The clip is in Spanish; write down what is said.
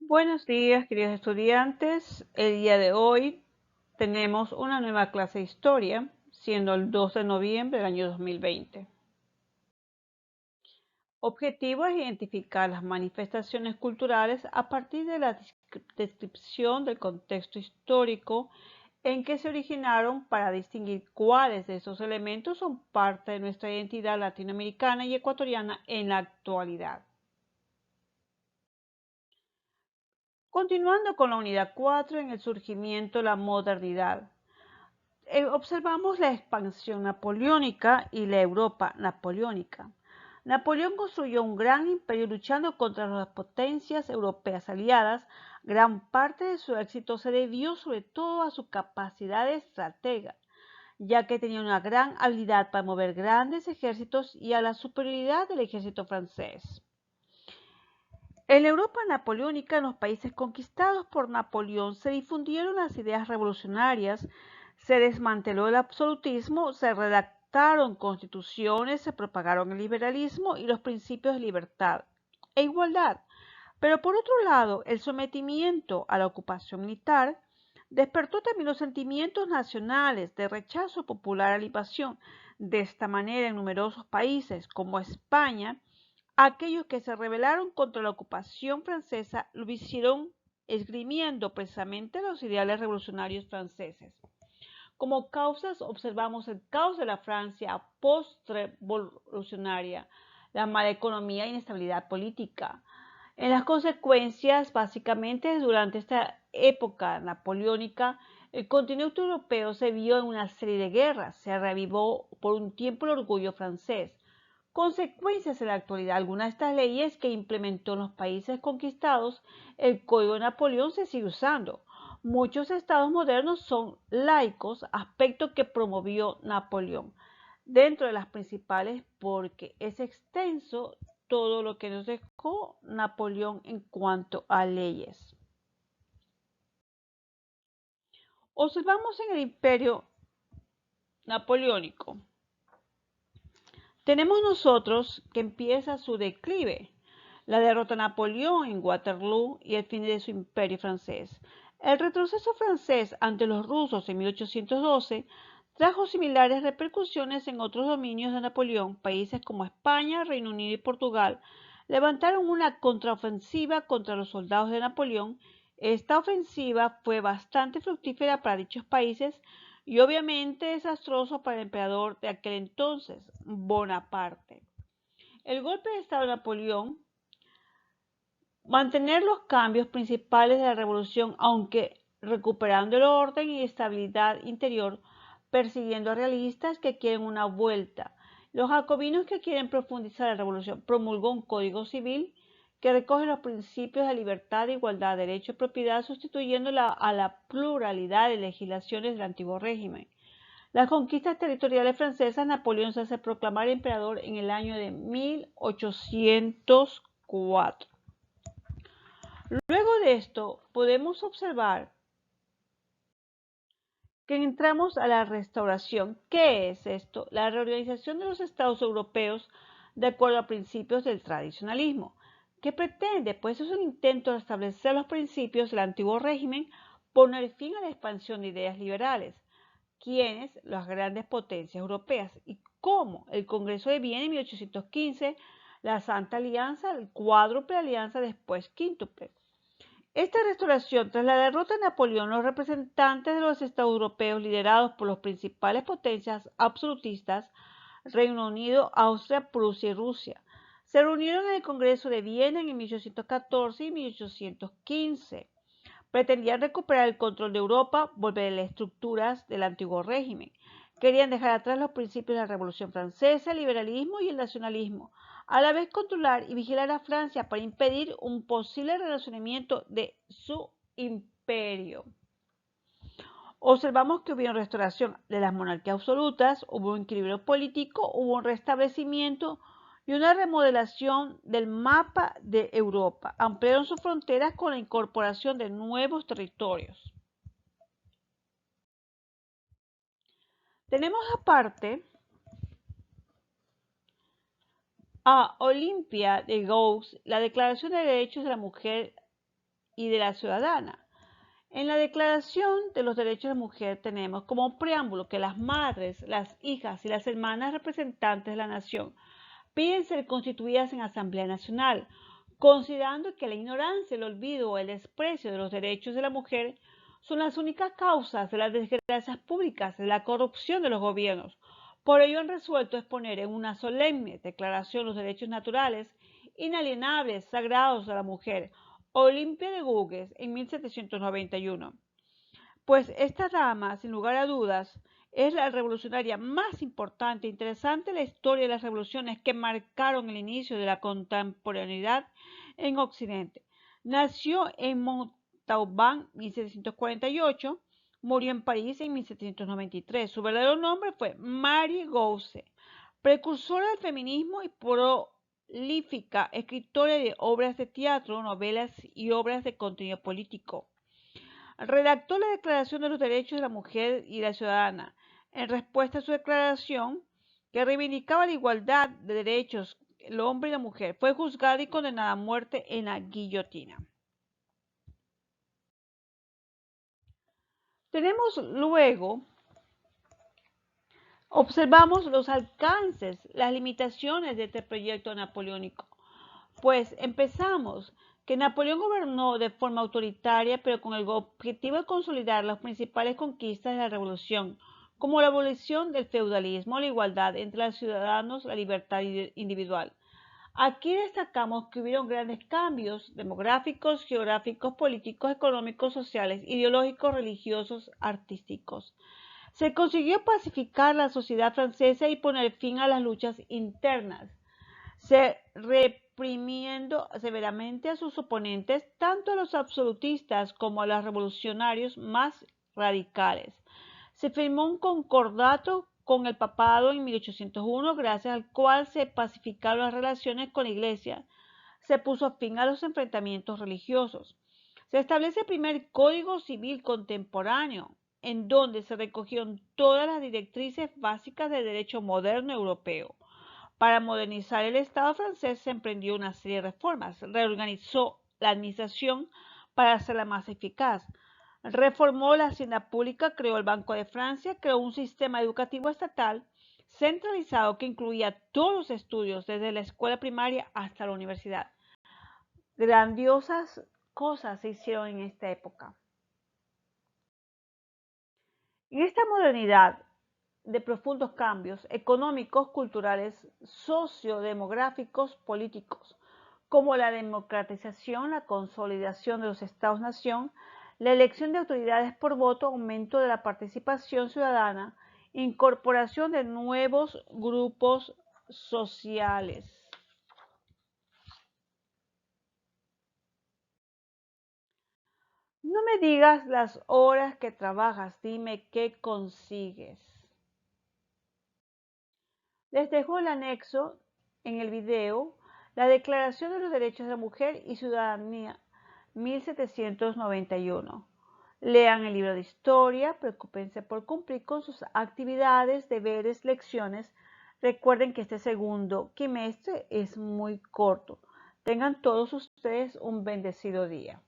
Buenos días, queridos estudiantes. El día de hoy tenemos una nueva clase de historia, siendo el 2 de noviembre del año 2020. Objetivo es identificar las manifestaciones culturales a partir de la descripción del contexto histórico en que se originaron para distinguir cuáles de esos elementos son parte de nuestra identidad latinoamericana y ecuatoriana en la actualidad. Continuando con la unidad 4 en el surgimiento de la modernidad. Observamos la expansión napoleónica y la Europa napoleónica. Napoleón construyó un gran imperio luchando contra las potencias europeas aliadas. Gran parte de su éxito se debió sobre todo a su capacidad de estratega, ya que tenía una gran habilidad para mover grandes ejércitos y a la superioridad del ejército francés. En la Europa napoleónica, en los países conquistados por Napoleón, se difundieron las ideas revolucionarias, se desmanteló el absolutismo, se redactaron constituciones, se propagaron el liberalismo y los principios de libertad e igualdad. Pero por otro lado, el sometimiento a la ocupación militar despertó también los sentimientos nacionales de rechazo popular a la invasión. De esta manera, en numerosos países como España, aquellos que se rebelaron contra la ocupación francesa lo hicieron esgrimiendo precisamente los ideales revolucionarios franceses. Como causas observamos el caos de la Francia post-revolucionaria, la mala economía e inestabilidad política. En las consecuencias, básicamente, durante esta época napoleónica, el continente europeo se vio en una serie de guerras, se reavivó por un tiempo el orgullo francés. Consecuencias en la actualidad, algunas de estas leyes que implementó en los países conquistados, el Código de Napoleón se sigue usando. Muchos estados modernos son laicos, aspecto que promovió Napoleón. Dentro de las principales, porque es extenso todo lo que nos dejó Napoleón en cuanto a leyes. Observamos en el imperio napoleónico. Tenemos nosotros que empieza su declive, la derrota de Napoleón en Waterloo y el fin de su imperio francés. El retroceso francés ante los rusos en 1812 trajo similares repercusiones en otros dominios de Napoleón. Países como España, Reino Unido y Portugal levantaron una contraofensiva contra los soldados de Napoleón. Esta ofensiva fue bastante fructífera para dichos países y obviamente desastroso para el emperador de aquel entonces, Bonaparte. El golpe de Estado de Napoleón, mantener los cambios principales de la revolución, aunque recuperando el orden y estabilidad interior, persiguiendo a realistas que quieren una vuelta. Los jacobinos que quieren profundizar la revolución promulgó un código civil que recoge los principios de libertad, igualdad, derecho y propiedad, sustituyendo a la pluralidad de legislaciones del antiguo régimen. Las conquistas territoriales francesas, Napoleón se hace proclamar emperador en el año de 1804. Luego de esto, podemos observar que entramos a la restauración. ¿Qué es esto? La reorganización de los estados europeos de acuerdo a principios del tradicionalismo. ¿Qué pretende? Pues es un intento de establecer los principios del antiguo régimen, poner fin a la expansión de ideas liberales. ¿Quiénes? Las grandes potencias europeas. ¿Y cómo? El Congreso de Viena en 1815, la Santa Alianza, el Cuádruple Alianza, después Quíntuple. Esta restauración, tras la derrota de Napoleón, los representantes de los estados europeos liderados por las principales potencias absolutistas, Reino Unido, Austria, Prusia y Rusia, se reunieron en el Congreso de Viena en 1814 y 1815. Pretendían recuperar el control de Europa, volver a las estructuras del antiguo régimen. Querían dejar atrás los principios de la Revolución Francesa, el liberalismo y el nacionalismo, a la vez controlar y vigilar a Francia para impedir un posible relacionamiento de su imperio. Observamos que hubo una restauración de las monarquías absolutas, hubo un equilibrio político, hubo un restablecimiento y una remodelación del mapa de Europa. Ampliaron sus fronteras con la incorporación de nuevos territorios. Tenemos aparte a Olympia de Gauss, la Declaración de Derechos de la Mujer y de la ciudadana. En la Declaración de los Derechos de la Mujer tenemos como preámbulo que las madres, las hijas y las hermanas representantes de la nación piden ser constituidas en Asamblea Nacional, considerando que la ignorancia, el olvido o el desprecio de los derechos de la mujer son las únicas causas de las desgracias públicas, de la corrupción de los gobiernos. Por ello han resuelto exponer en una solemne declaración los derechos naturales, inalienables, sagrados de la mujer, Olimpia de Gouges, en 1791. Pues esta dama, sin lugar a dudas, es la revolucionaria más importante e interesante en la historia de las revoluciones que marcaron el inicio de la contemporaneidad en Occidente. Nació en Montauban en 1748, murió en París en 1793. Su verdadero nombre fue Marie Gousse, precursora del feminismo y prolífica escritora de obras de teatro, novelas y obras de contenido político. Redactó la Declaración de los Derechos de la Mujer y la Ciudadana. En respuesta a su declaración, que reivindicaba la igualdad de derechos del hombre y la mujer, fue juzgada y condenada a muerte en la guillotina. Tenemos luego, observamos los alcances, las limitaciones de este proyecto napoleónico. Pues empezamos que Napoleón gobernó de forma autoritaria, pero con el objetivo de consolidar las principales conquistas de la revolución, como la abolición del feudalismo, la igualdad entre los ciudadanos, la libertad individual. Aquí destacamos que hubieron grandes cambios demográficos, geográficos, políticos, económicos, sociales, ideológicos, religiosos, artísticos. Se consiguió pacificar la sociedad francesa y poner fin a las luchas internas, reprimiendo severamente a sus oponentes, tanto a los absolutistas como a los revolucionarios más radicales. Se firmó un concordato con el papado en 1801, gracias al cual se pacificaron las relaciones con la Iglesia. Se puso fin a los enfrentamientos religiosos. Se establece el primer Código Civil contemporáneo, en donde se recogieron todas las directrices básicas del derecho moderno europeo. Para modernizar el Estado francés se emprendió una serie de reformas. Reorganizó la administración para hacerla más eficaz. Reformó la hacienda pública, creó el Banco de Francia, creó un sistema educativo estatal centralizado que incluía todos los estudios, desde la escuela primaria hasta la universidad. Grandiosas cosas se hicieron en esta época. En esta modernidad de profundos cambios económicos, culturales, sociodemográficos, políticos, como la democratización, la consolidación de los Estados-nación, la elección de autoridades por voto, aumento de la participación ciudadana, incorporación de nuevos grupos sociales. No me digas las horas que trabajas, dime qué consigues. Les dejo el anexo en el video, la Declaración de los Derechos de la Mujer y Ciudadanía 1791. Lean el libro de historia, preocúpense por cumplir con sus actividades, deberes, lecciones. Recuerden que este segundo quimestre es muy corto. Tengan todos ustedes un bendecido día.